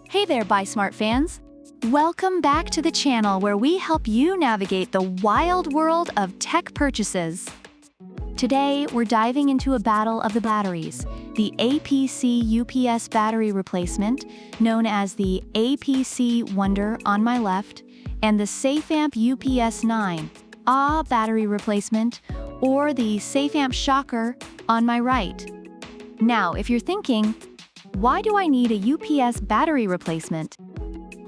Hey there, Buy Smart fans! Welcome back to the channel where we help you navigate the wild world of tech purchases. Today, we're diving into a battle of the batteries, the APC UPS battery replacement, known as the APC Wonder on my left, and the SafeAMP UPS 9 battery replacement, or the SafeAMP Shocker on my right. Now, if you're thinking, why do I need a UPS battery replacement?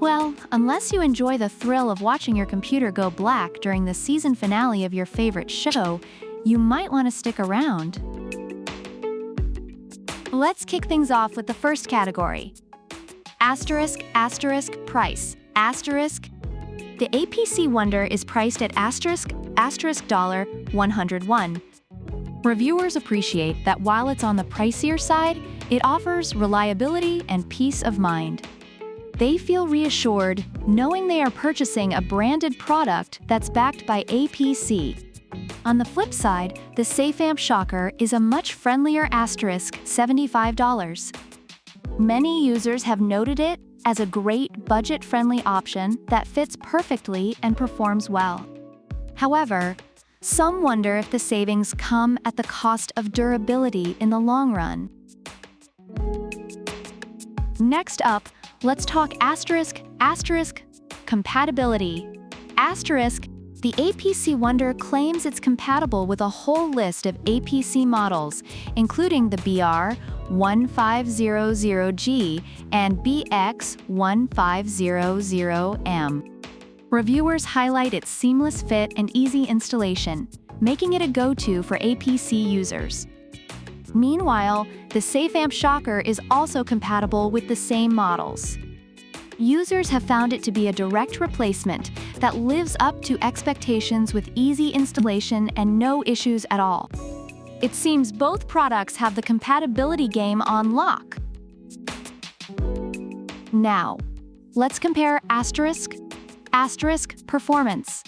Well, unless you enjoy the thrill of watching your computer go black during the season finale of your favorite show, you might want to stick around. Let's kick things off with the first category. Price. The APC Wonder is priced at $101. Reviewers appreciate that while it's on the pricier side, it offers reliability and peace of mind. They feel reassured knowing they are purchasing a branded product that's backed by APC. On the flip side, the SafeAMP Shocker is a much friendlier $75. Many users have noted it as a great budget-friendly option that fits perfectly and performs well. However, some wonder if the savings come at the cost of durability in the long run. Next up, let's talk compatibility. The APC Wonder claims it's compatible with a whole list of APC models, including the BR1500G and BX1500M. Reviewers highlight its seamless fit and easy installation, making it a go-to for APC users. Meanwhile, the SafeAMP Shocker is also compatible with the same models. Users have found it to be a direct replacement that lives up to expectations with easy installation and no issues at all. It seems both products have the compatibility game on lock. Now, let's compare performance.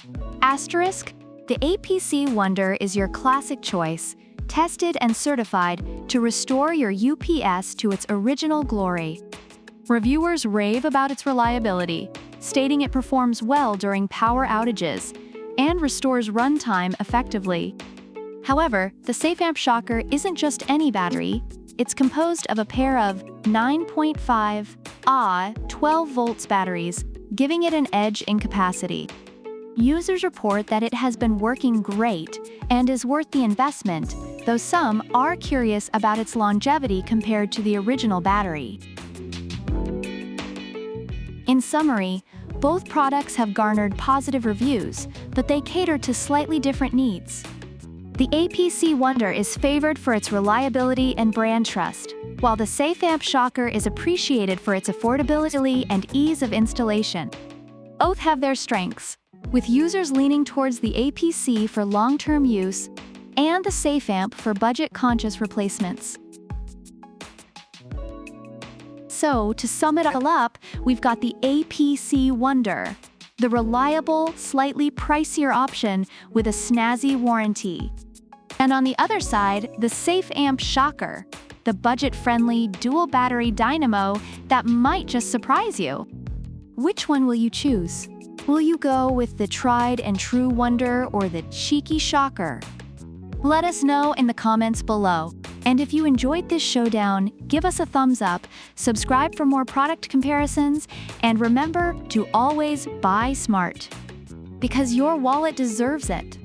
The APC Wonder is your classic choice, tested and certified to restore your UPS to its original glory. Reviewers rave about its reliability, stating it performs well during power outages and restores runtime effectively. However, the SafeAMP Shocker isn't just any battery. It's composed of a pair of 9.5 12 volts batteries, giving it an edge in capacity. Users report that it has been working great and is worth the investment, though some are curious about its longevity compared to the original battery. In summary, both products have garnered positive reviews, but they cater to slightly different needs. The APC Wonder is favored for its reliability and brand trust, while the SafeAMP Shocker is appreciated for its affordability and ease of installation. Both have their strengths, with users leaning towards the APC for long-term use and the SafeAMP for budget-conscious replacements. So, to sum it all up, we've got the APC Wonder, the reliable, slightly pricier option with a snazzy warranty. And on the other side, the SafeAMP Shocker, the budget-friendly dual-battery dynamo that might just surprise you. Which one will you choose? Will you go with the tried-and-true Wonder or the cheeky Shocker? Let us know in the comments below. And if you enjoyed this showdown, give us a thumbs up, subscribe for more product comparisons, and remember to always buy smart. Because your wallet deserves it.